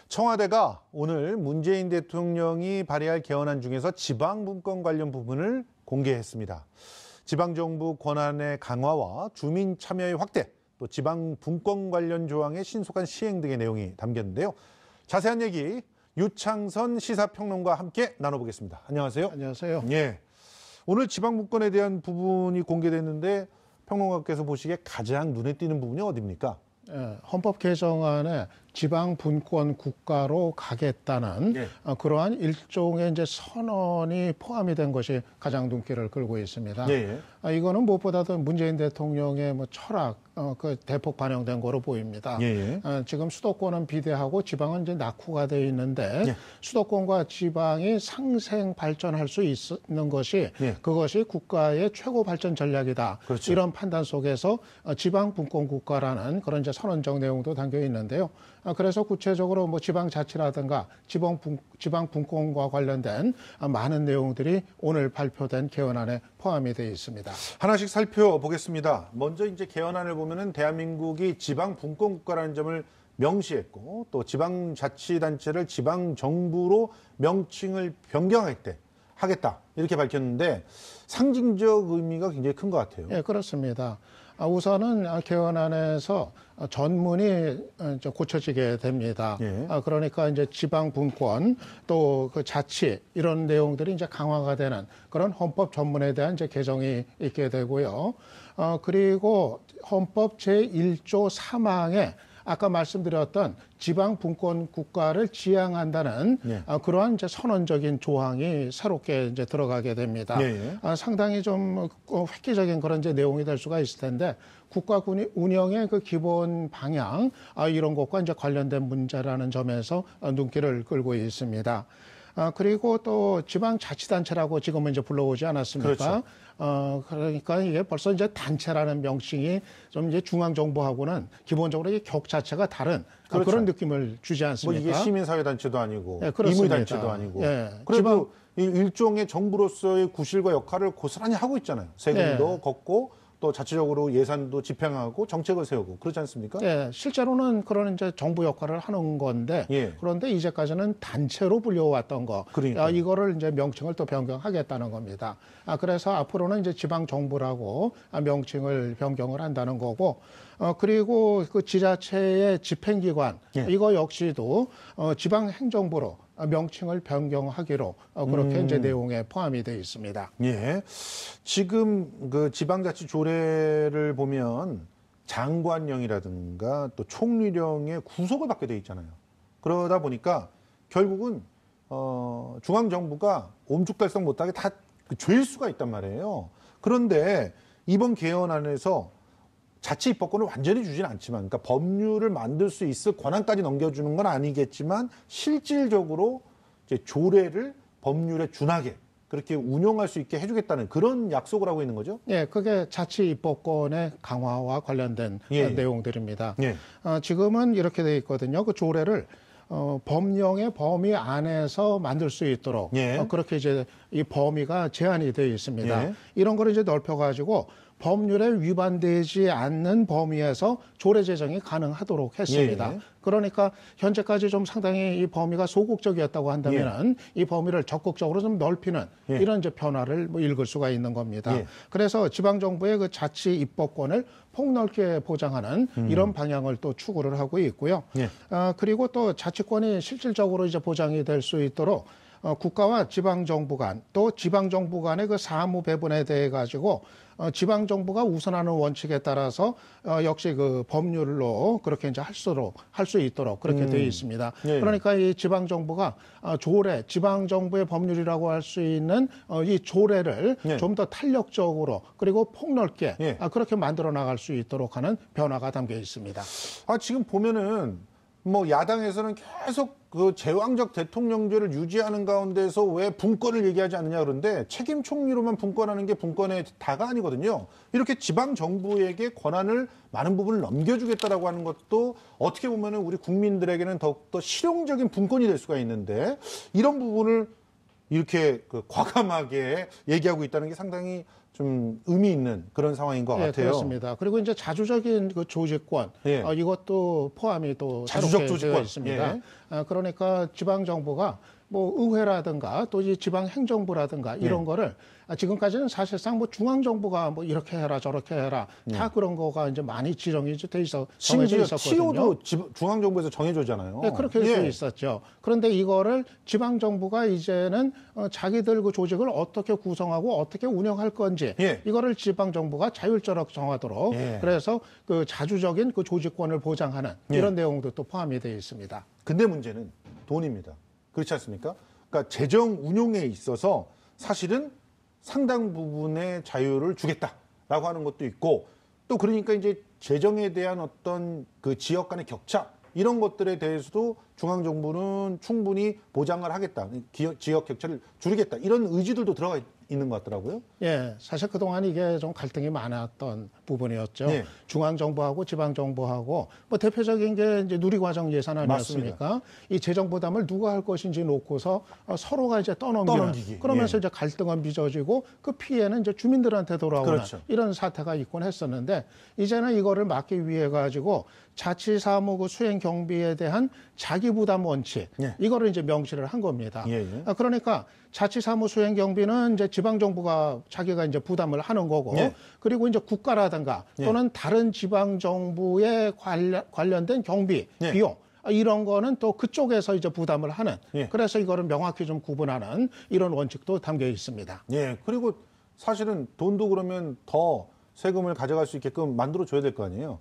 청와대가 오늘 문재인 대통령이 발의할 개헌안 중에서 지방분권 관련 부분을 공개했습니다. 지방정부 권한의 강화와 주민 참여의 확대, 또 지방분권 관련 조항의 신속한 시행 등의 내용이 담겼는데요. 자세한 얘기 유창선 시사평론가와 함께 나눠보겠습니다. 안녕하세요. 안녕하세요. 예. 오늘 지방분권에 대한 부분이 공개됐는데 평론가께서 보시기에 가장 눈에 띄는 부분이 어디입니까? 헌법 개정안에 지방 분권 국가로 가겠다는 그러한 일종의 이제 선언이 포함이 된 것이 가장 눈길을 끌고 있습니다. 이거는 무엇보다도 문재인 대통령의 철학 그 대폭 반영된 거로 보입니다. 지금 수도권은 비대하고 지방은 이제 낙후가 되어 있는데 수도권과 지방이 상생 발전할 수 있는 것이 그것이 국가의 최고 발전 전략이다. 그렇죠. 이런 판단 속에서 지방 분권 국가라는 그런 이제 선언적 내용도 담겨 있는데요. 그래서 구체적으로 지방자치라든가 지방 분권과 관련된 많은 내용들이 오늘 발표된 개헌안에 포함이 되어 있습니다. 하나씩 살펴보겠습니다. 먼저 이제 개헌안을 보면은 대한민국이 지방 분권 국가라는 점을 명시했고, 또 지방자치단체를 지방정부로 명칭을 변경하겠다 이렇게 밝혔는데 상징적 의미가 굉장히 큰 것 같아요. 네, 그렇습니다. 우선은 개헌안에서 전문이 고쳐지게 됩니다. 그러니까 이제 지방 분권 또 그 자치 이런 내용들이 이제 강화가 되는 그런 헌법 전문에 대한 이제 개정이 있게 되고요. 그리고 헌법 제1조 3항에 아까 말씀드렸던 지방 분권 국가를 지향한다는 그러한 이제 선언적인 조항이 새롭게 이제 들어가게 됩니다. 상당히 좀 획기적인 그런 이제 내용이 될 수가 있을 텐데 국가 운영의 그 기본 방향 이런 것과 이제 관련된 문제라는 점에서 눈길을 끌고 있습니다. 그리고 또 지방자치단체라고 지금은 이제 불러오지 않았습니까? 그렇죠. 그러니까 이게 벌써 이제 단체라는 명칭이 좀 이제 중앙정부하고는 기본적으로 이 격 자체가 다른 그런 느낌을 주지 않습니까? 이게 시민사회단체도 아니고 임의단체도 아니고. 그래도 일종의 정부로서의 구실과 역할을 고스란히 하고 있잖아요. 세금도 걷고 또 자체적으로 예산도 집행하고 정책을 세우고 그렇지 않습니까? 실제로는 그런 이제 정부 역할을 하는 건데 그런데 이제까지는 단체로 불려왔던 거. 이거를 이제 명칭을 또 변경하겠다는 겁니다. 그래서 앞으로는 이제 지방 정부라고 명칭을 변경을 한다는 거고 그리고 그 지자체의 집행기관 이거 역시도 지방 행정부로 명칭을 변경하기로 그렇게 이제 내용에 포함이 되어 있습니다. 지금 그 지방자치 조례를 보면 장관령이라든가 또 총리령의 구속을 받게 돼 있잖아요. 그러다 보니까 결국은 중앙정부가 옴죽달싹 못하게 다 죄일 수가 있단 말이에요. 그런데 이번 개헌안에서 자치 입법권을 완전히 주지는 않지만, 그러니까 법률을 만들 수 있을 권한까지 넘겨주는 건 아니겠지만 실질적으로 이제 조례를 법률에 준하게 그렇게 운용할 수 있게 해주겠다는 그런 약속을 하고 있는 거죠? 그게 자치 입법권의 강화와 관련된 내용들입니다. 지금은 이렇게 돼 있거든요. 그 조례를 법령의 범위 안에서 만들 수 있도록 그렇게 이제 이 범위가 제한이 되어 있습니다. 이런 거를 이제 넓혀가지고 법률에 위반되지 않는 범위에서 조례 제정이 가능하도록 했습니다. 그러니까 현재까지 좀 상당히 이 범위가 소극적이었다고 한다면은 이 범위를 적극적으로 좀 넓히는 이런 이제 변화를 읽을 수가 있는 겁니다. 그래서 지방 정부의 그 자치 입법권을 폭넓게 보장하는 이런 방향을 또 추구를 하고 있고요. 그리고 또 자치권이 실질적으로 이제 보장이 될 수 있도록 국가와 지방정부 간 또 지방정부 간의 그 사무 배분에 대해 가지고 지방정부가 우선하는 원칙에 따라서 역시 그 법률로 그렇게 이제 할 수 있도록 그렇게 되어 있습니다. 그러니까 이 지방정부가 조례, 지방정부의 법률이라고 할 수 있는 이 조례를 좀 더 탄력적으로 그리고 폭넓게 그렇게 만들어 나갈 수 있도록 하는 변화가 담겨 있습니다. 지금 보면은 야당에서는 계속 그 제왕적 대통령제를 유지하는 가운데서 왜 분권을 얘기하지 않느냐 그런데 책임 총리로만 분권하는 게 분권의 다가 아니거든요. 이렇게 지방 정부에게 권한을 많은 부분을 넘겨주겠다라고 하는 것도 어떻게 보면은 우리 국민들에게는 더욱더 실용적인 분권이 될 수가 있는데 이런 부분을 이렇게 과감하게 얘기하고 있다는 게 상당히 좀 의미 있는 그런 상황인 것 같아요. 그렇습니다. 그리고 이제 자주적인 그 조직권 이것도 포함이 또 자주적 조직권 있습니다. 그러니까 지방 정부가 뭐 의회라든가 또 이 지방 행정부라든가 이런 거를 지금까지는 사실상 뭐 중앙 정부가 뭐 이렇게 해라 저렇게 해라 다 그런 거가 이제 많이 지정이 돼 있어 정해져 있었거든요. TO도 중앙 정부에서 정해줬잖아요. 그렇게 돼 있었죠. 그런데 이거를 지방 정부가 이제는 자기들 그 조직을 어떻게 구성하고 어떻게 운영할 건지 이거를 지방 정부가 자율적으로 정하도록 그래서 그 자주적인 그 조직권을 보장하는 이런 내용도 또 포함이 되어 있습니다. 근데 문제는 돈입니다. 그렇지 않습니까? 그러니까 재정 운용에 있어서 사실은 상당 부분의 자유를 주겠다라고 하는 것도 있고 또 그러니까 이제 재정에 대한 어떤 그 지역 간의 격차 이런 것들에 대해서도 중앙 정부는 충분히 보장을 하겠다. 지역 격차를 줄이겠다. 이런 의지들도 들어가 있는 것 같더라고요. 사실 그동안 이게 좀 갈등이 많았던 부분이었죠. 중앙 정부하고 지방 정부하고 뭐 대표적인 게 이제 누리과정 예산 아니었습니까? 맞습니다. 이 재정 부담을 누가 할 것인지 놓고서 서로가 이제 떠넘기는 그러면서 이제 갈등은 빚어지고 그 피해는 이제 주민들한테 돌아오는 이런 사태가 있곤 했었는데 이제는 이거를 막기 위해 가지고 자치사무 그 수행 경비에 대한 자기 부담 원칙 이거를 이제 명시를 한 겁니다. 그러니까 자치사무 수행 경비는 이제 지방 정부가 자기가 이제 부담을 하는 거고 그리고 이제 국가라든가 또는 다른 지방 정부에 관련된 경비 비용 이런 거는 또 그쪽에서 이제 부담을 하는 그래서 이거를 명확히 좀 구분하는 이런 원칙도 담겨 있습니다. 그리고 사실은 돈도 그러면 더 세금을 가져갈 수 있게끔 만들어 줘야 될 거 아니에요.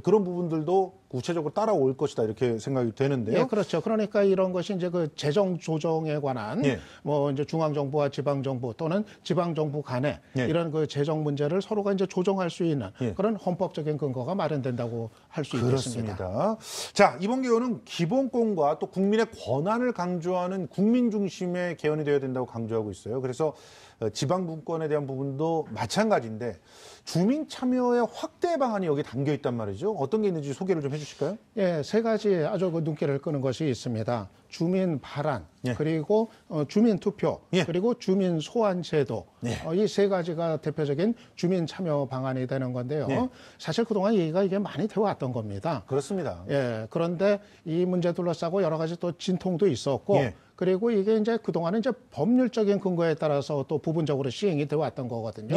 그런 부분들도 구체적으로 따라올 것이다 이렇게 생각이 되는데요. 그렇죠. 그러니까 이런 것이 이제 그 재정 조정에 관한 뭐 이제 중앙 정부와 지방 정부 또는 지방 정부 간에 이런 그 재정 문제를 서로가 이제 조정할 수 있는 그런 헌법적인 근거가 마련된다고 할 수 있겠습니다. 그렇습니다. 자, 이번 개헌은 기본권과 또 국민의 권한을 강조하는 국민 중심의 개헌이 되어야 된다고 강조하고 있어요. 그래서 지방 분권에 대한 부분도 마찬가지인데 주민 참여의 확대 방안이 여기 담겨 있단 말이죠. 어떤 게 있는지 소개를 좀 해주실까요? 세 가지 아주 그 눈길을 끄는 것이 있습니다. 주민 발안, 그리고 주민 투표, 그리고 주민 소환 제도. 이 세 가지가 대표적인 주민 참여 방안이 되는 건데요. 사실 그동안 얘기가 이게 많이 되어 왔던 겁니다. 그렇습니다. 그런데 이 문제 둘러싸고 여러 가지 또 진통도 있었고 그리고 이게 이제 그동안은 이제 법률적인 근거에 따라서 또 부분적으로 시행이 되어 왔던 거거든요.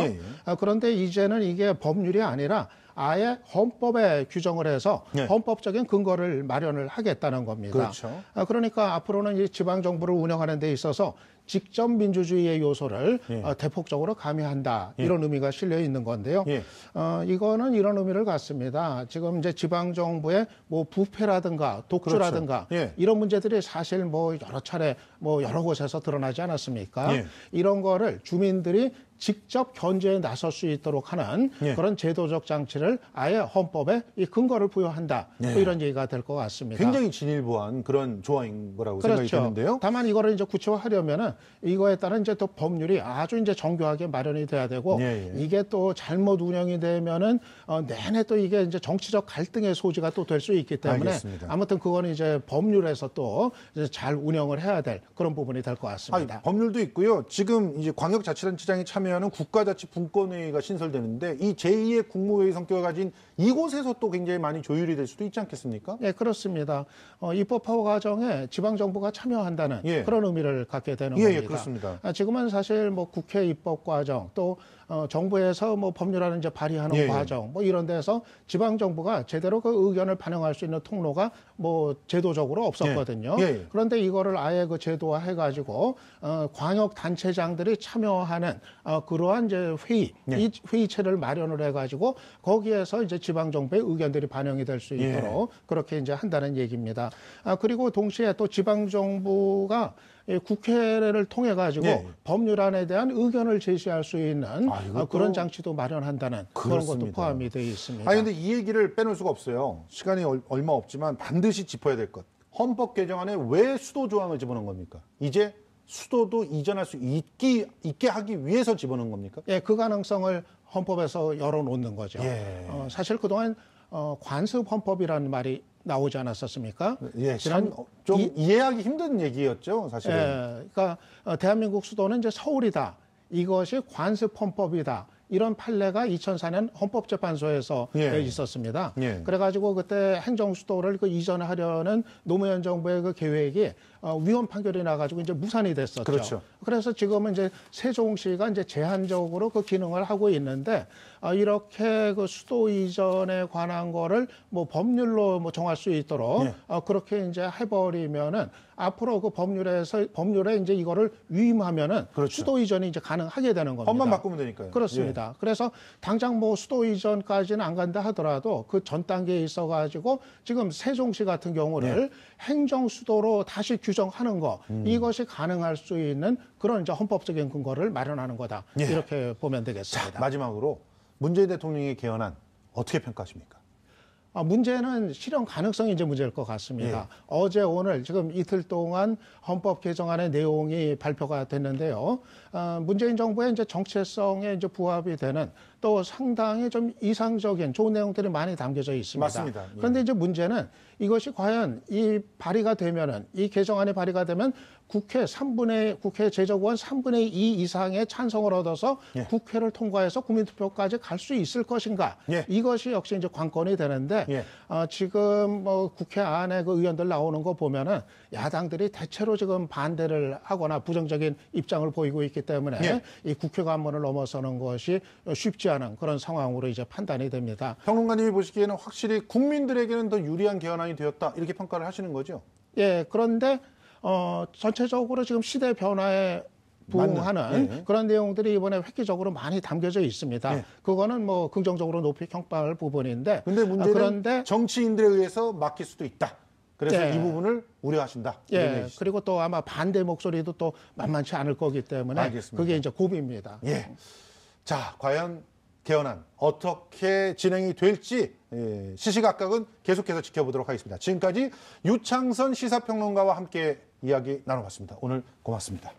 그런데 이제는 이게 법률이 아니라 아예 헌법에 규정을 해서 헌법적인 근거를 마련을 하겠다는 겁니다. 그렇죠. 그러니까 앞으로는 이 지방 정부를 운영하는 데 있어서 직접 민주주의의 요소를 대폭적으로 가미한다 이런 의미가 실려 있는 건데요. 이거는 이런 의미를 갖습니다. 지금 이제 지방 정부의 뭐 부패라든가 독주라든가 이런 문제들이 사실 뭐 여러 차례 뭐 여러 곳에서 드러나지 않았습니까? 이런 거를 주민들이 직접 견제에 나설 수 있도록 하는 그런 제도적 장치를 아예 헌법에 이 근거를 부여한다. 뭐 이런 얘기가 될 것 같습니다. 굉장히 진일보한 그런 조항인 거라고 생각이 드는데요. 다만 이거를 이제 구체화하려면은 이거에 따른 이제 또 법률이 아주 이제 정교하게 마련이 돼야 되고 이게 또 잘못 운영이 되면은 내내 또 이게 이제 정치적 갈등의 소지가 또 될 수 있기 때문에 아무튼 그거는 이제 법률에서 또 이제 잘 운영을 해야 될 그런 부분이 될 것 같습니다. 법률도 있고요. 지금 이제 광역자치단체장이 참여하는 국가자치분권회의가 신설되는데 이 제2의 국무회의 성격을 가진 이곳에서 또 굉장히 많이 조율이 될 수도 있지 않겠습니까? 그렇습니다. 입법화 과정에 지방정부가 참여한다는 그런 의미를 갖게 되는 겁니다. 그렇습니다. 지금은 사실 뭐 국회 입법 과정 또 정부에서 뭐 법률안을 이제 발의하는 과정 뭐 이런 데서 지방 정부가 제대로 그 의견을 반영할 수 있는 통로가 뭐 제도적으로 없었거든요. 그런데 이거를 아예 그 제도화해 가지고 광역 단체장들이 참여하는 그러한 이제 회의, 이 회의체를 마련을 해 가지고 거기에서 이제 지방 정부의 의견들이 반영이 될 수 있도록 그렇게 이제 한다는 얘기입니다. 그리고 동시에 또 지방 정부가 국회를 통해 가지고 법률안에 대한 의견을 제시할 수 있는 그런 장치도 마련한다는 그런 것도 포함이 되어 있습니다. 근데 이 얘기를 빼놓을 수가 없어요. 시간이 얼마 없지만 반드시 짚어야 될 것. 헌법 개정안에 왜 수도 조항을 집어넣은 겁니까? 이제 수도도 이전할 수 있게 하기 위해서 집어넣은 겁니까? 그 가능성을 헌법에서 열어놓는 거죠. 사실 그동안 관습 헌법이라는 말이 나오지 않았었습니까? 좀 이해하기 힘든 얘기였죠, 사실은. 그러니까 대한민국 수도는 이제 서울이다. 이것이 관습 헌법이다. 이런 판례가 2004년 헌법재판소에서 있었습니다. 그래가지고 그때 행정수도를 그 이전하려는 노무현 정부의 그 계획이 위헌 판결이 나가지고 이제 무산이 됐었죠. 그렇죠. 그래서 지금은 이제 세종시가 이제 제한적으로 그 기능을 하고 있는데 이렇게 그 수도 이전에 관한 거를 뭐 법률로 뭐 정할 수 있도록 그렇게 이제 해버리면은 앞으로 그 법률에 이제 이거를 위임하면은 그렇죠. 수도 이전이 이제 가능하게 되는 겁니다. 법만 바꾸면 되니까요. 그렇습니다. 그래서 당장 뭐 수도 이전까지는 안 간다 하더라도 그 전 단계에 있어가지고 지금 세종시 같은 경우를 행정 수도로 다시 규정하는 거 이것이 가능할 수 있는 그런 이제 헌법적인 근거를 마련하는 거다. 이렇게 보면 되겠습니다. 자, 마지막으로 문재인 대통령의 개헌안 어떻게 평가하십니까? 문제는 실현 가능성이 이제 문제일 것 같습니다. 어제 오늘 지금 이틀 동안 헌법 개정안의 내용이 발표가 됐는데요. 문재인 정부의 이제 정체성에 이제 부합이 되는 또 상당히 좀 이상적인 좋은 내용들이 많이 담겨져 있습니다. 맞습니다. 그런데 이제 문제는 이것이 과연 이 발의가 되면은 이 개정안이 발의가 되면 국회 제적의원 3분의 2 이상의 찬성을 얻어서 국회를 통과해서 국민투표까지 갈 수 있을 것인가? 이것이 역시 이제 관건이 되는데 지금 뭐 국회 안에 그 의원들 나오는 거 보면은 야당들이 대체로 지금 반대를 하거나 부정적인 입장을 보이고 있기 때문에 이 국회 관문을 넘어서는 것이 쉽지 않은 그런 상황으로 이제 판단이 됩니다. 평론가님이 보시기에는 확실히 국민들에게는 더 유리한 개헌안이 되었다 이렇게 평가를 하시는 거죠? 그런데 전체적으로 지금 시대 변화에 부응하는 그런 내용들이 이번에 획기적으로 많이 담겨져 있습니다. 그거는 뭐 긍정적으로 높이 평가할 부분인데. 근데 문제는 그런데 정치인들에 의해서 막힐 수도 있다. 그래서 이 부분을 우려하신다. 그리고 또 아마 반대 목소리도 또 만만치 않을 거기 때문에 알겠습니다. 그게 이제 고비입니다. 자, 과연 개헌안 어떻게 진행이 될지 시시각각은 계속해서 지켜보도록 하겠습니다. 지금까지 유창선 시사평론가와 함께 이야기 나눠봤습니다. 오늘 고맙습니다.